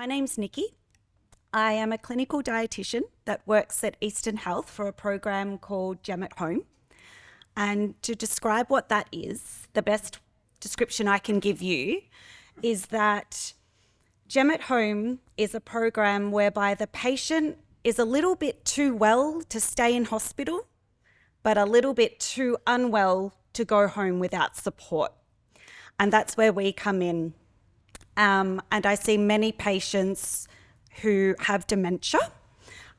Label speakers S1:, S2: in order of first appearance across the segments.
S1: My name's Nikki. I am a clinical dietitian that works at Eastern Health for a program called Gem at Home. And to describe what that is, the best description I can give you is that Gem at Home is a program whereby the patient is a little bit too well to stay in hospital, but a little bit too unwell to go home without support. And that's where we come in. And I see many patients who have dementia,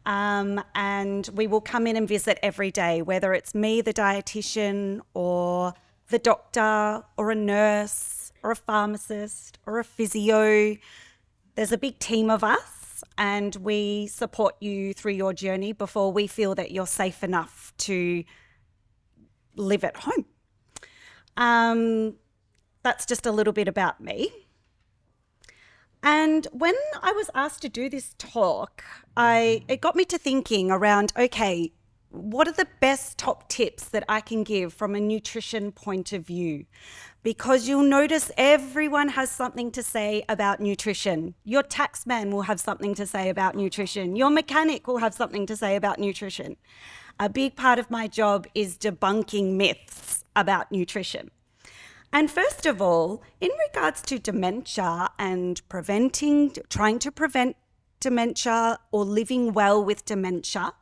S1: and we will come in and visit every day, whether it's me, the dietitian, or the doctor, or a nurse, or a pharmacist, or a physio. There's a big team of us, and we support you through your journey before we feel that you're safe enough to live at home. That's just a little bit about me. And when I was asked to do this talk, it got me to thinking around, okay, what are the best top tips that I can give from a nutrition point of view? Because you'll notice everyone has something to say about nutrition. Your taxman will have something to say about nutrition. Your mechanic will have something to say about nutrition. A big part of my job is debunking myths about nutrition. And first of all, in regards to dementia and trying to prevent dementia or living well with dementia,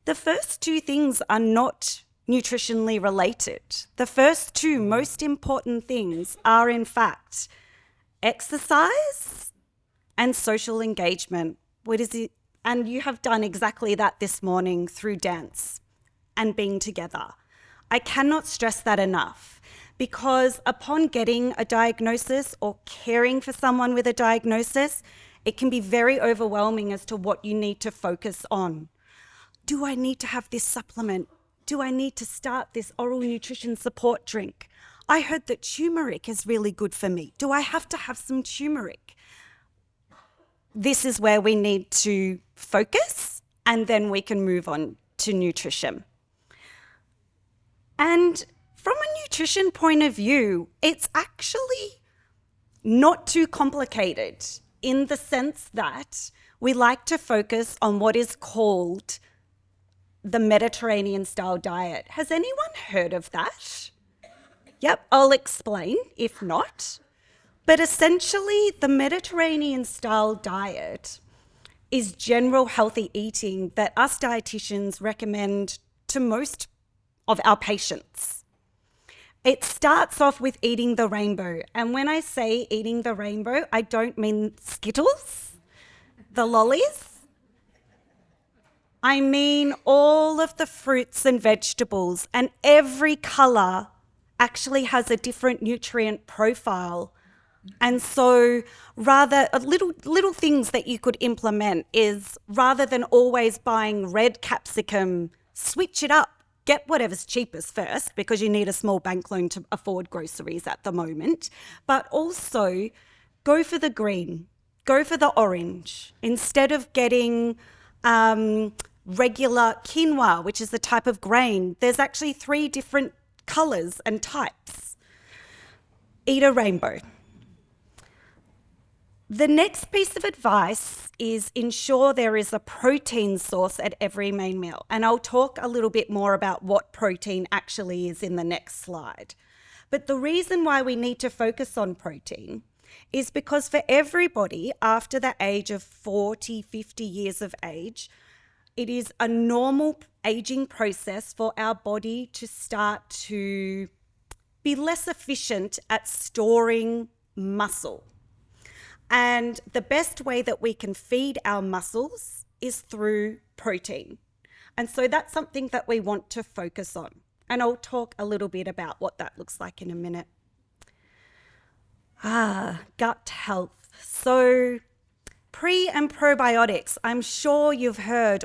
S1: the first two things are not nutritionally related. The first two most important things are, in fact, exercise and social engagement. And you have done exactly that this morning through dance and being together. I cannot stress that enough. Because upon getting a diagnosis or caring for someone with a diagnosis, it can be very overwhelming as to what you need to focus on. Do I need to have this supplement? Do I need to start this oral nutrition support drink? I heard that turmeric is really good for me. Do I have to have some turmeric? This is where we need to focus, and then we can move on to nutrition. And from a nutrition point of view, it's actually not too complicated in the sense that we like to focus on what is called the Mediterranean style diet. Has anyone heard of that? Yep, I'll explain if not. But essentially, the Mediterranean style diet is general healthy eating that us dietitians recommend to most of our patients. It starts off with eating the rainbow. And when I say eating the rainbow, I don't mean Skittles, the lollies. I mean all of the fruits and vegetables, and every colour actually has a different nutrient profile. And so little things that you could implement is, rather than always buying red capsicum, switch it up. Get whatever's cheapest first, because you need a small bank loan to afford groceries at the moment. But also go for the green, go for the orange. Instead of getting regular quinoa, which is the type of grain, there's actually 3 different colours and types. Eat a rainbow. The next piece of advice is ensure there is a protein source at every main meal. And I'll talk a little bit more about what protein actually is in the next slide. But the reason why we need to focus on protein is because for everybody after the age of 40, 50 years of age, it is a normal aging process for our body to start to be less efficient at storing muscle. And the best way that we can feed our muscles is through protein. And so that's something that we want to focus on. And I'll talk a little bit about what that looks like in a minute. Gut health. So pre and probiotics. I'm sure you've heard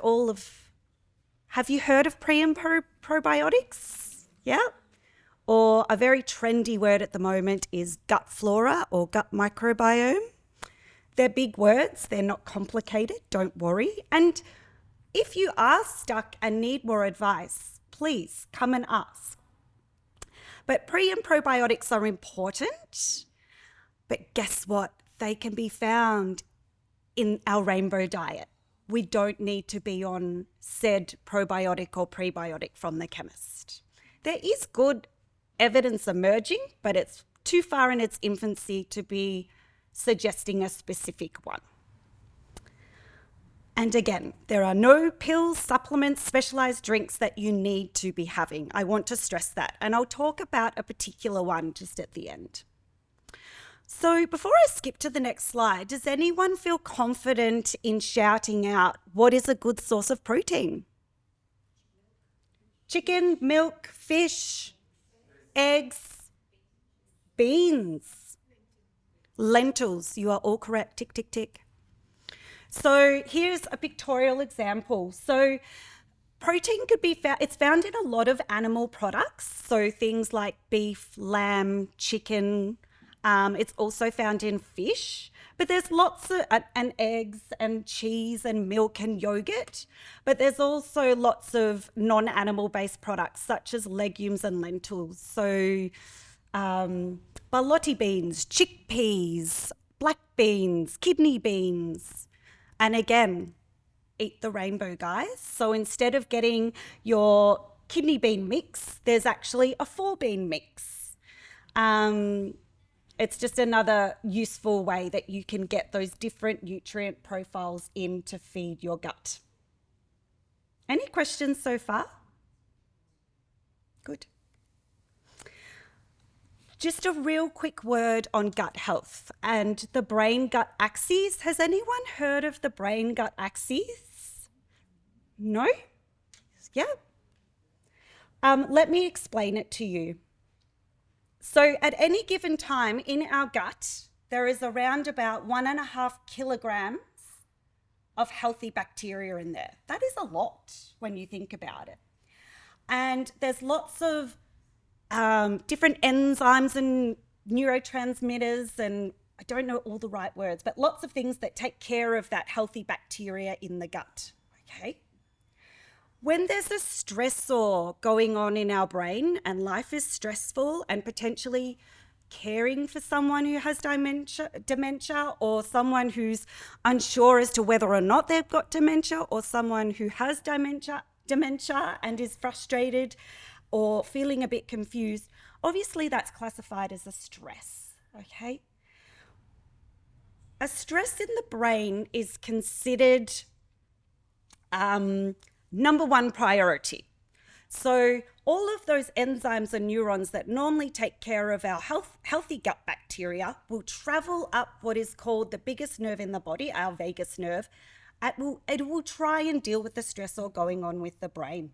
S1: have you heard of pre and probiotics? Yeah? Or a very trendy word at the moment is gut flora or gut microbiome. They're big words, they're not complicated, don't worry. And if you are stuck and need more advice, please come and ask. But pre and probiotics are important, but guess what? They can be found in our rainbow diet. We don't need to be on said probiotic or prebiotic from the chemist. There is good evidence emerging, but it's too far in its infancy to be suggesting a specific one. And again, there are no pills, supplements, specialized drinks that you need to be having. I want to stress that. And I'll talk about a particular one just at the end. So before I skip to the next slide, does anyone feel confident in shouting out what is a good source of protein? Chicken, milk, fish, eggs, beans, lentils. You are all correct. Tick, tick, tick. So here's a pictorial example. So protein could be found, it's found in a lot of animal products. So things like beef, lamb, chicken. It's also found in fish, but there's lots of, and eggs and cheese and milk and yogurt. But there's also lots of non-animal based products such as legumes and lentils. So balotti beans, chickpeas, black beans, kidney beans. And again, eat the rainbow, guys. So instead of getting your kidney bean mix, there's actually a 4-bean mix. It's just another useful way that you can get those different nutrient profiles in to feed your gut. Any questions so far? Good. Just a real quick word on gut health and the brain-gut axis. Has anyone heard of the brain-gut axis? No? Yeah. Let me explain it to you. So at any given time in our gut, there is around about 1.5 kilograms of healthy bacteria in there. That is a lot when you think about it. And there's lots of different enzymes and neurotransmitters, and I don't know all the right words, but lots of things that take care of that healthy bacteria in the gut, okay? When there's a stressor going on in our brain and life is stressful and potentially caring for someone who has dementia or someone who's unsure as to whether or not they've got dementia or someone who has dementia and is frustrated or feeling a bit confused, obviously that's classified as a stress, okay? A stress in the brain is considered number one priority. So all of those enzymes and neurons that normally take care of our healthy gut bacteria will travel up what is called the biggest nerve in the body, our vagus nerve. It will try and deal with the stressor going on with the brain.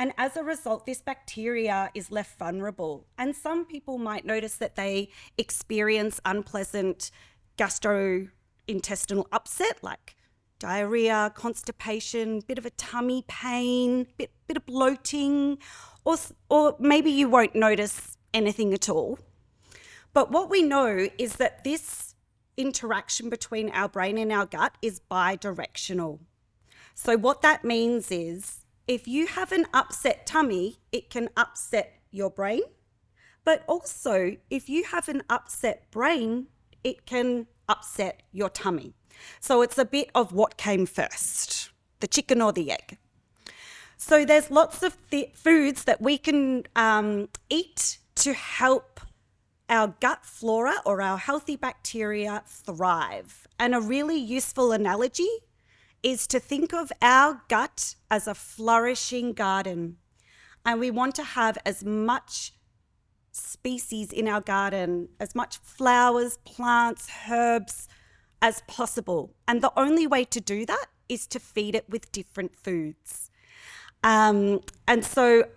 S1: And as a result, this bacteria is left vulnerable. And some people might notice that they experience unpleasant gastrointestinal upset, like diarrhea, constipation, bit of a tummy pain, bit of bloating, or maybe you won't notice anything at all. But what we know is that this interaction between our brain and our gut is bidirectional. So what that means is if you have an upset tummy, it can upset your brain. But also, if you have an upset brain, it can upset your tummy. So it's a bit of what came first, the chicken or the egg. So there's lots of foods that we can eat to help our gut flora or our healthy bacteria thrive. And a really useful analogy is to think of our gut as a flourishing garden. And we want to have as much species in our garden, as much flowers, plants, herbs as possible. And the only way to do that is to feed it with different foods. And so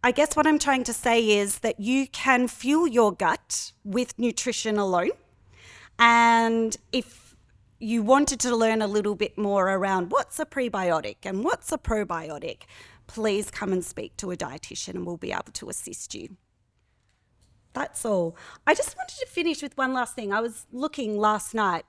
S1: I guess what I'm trying to say is that you can fuel your gut with nutrition alone. And if you wanted to learn a little bit more around what's a prebiotic and what's a probiotic, please come and speak to a dietitian and we'll be able to assist you. That's all. I just wanted to finish with one last thing. I was looking last night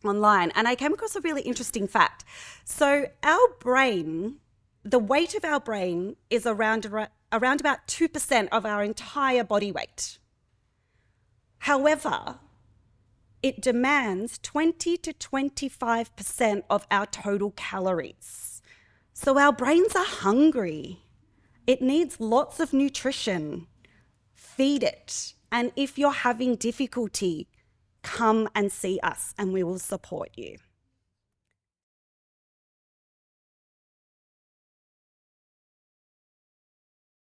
S1: online and I came across a really interesting fact. So our brain, the weight of our brain is around about 2% of our entire body weight. However, It demands 20 to 25% of our total calories. So our brains are hungry. It needs lots of nutrition. Feed it. And if you're having difficulty, come and see us and we will support you.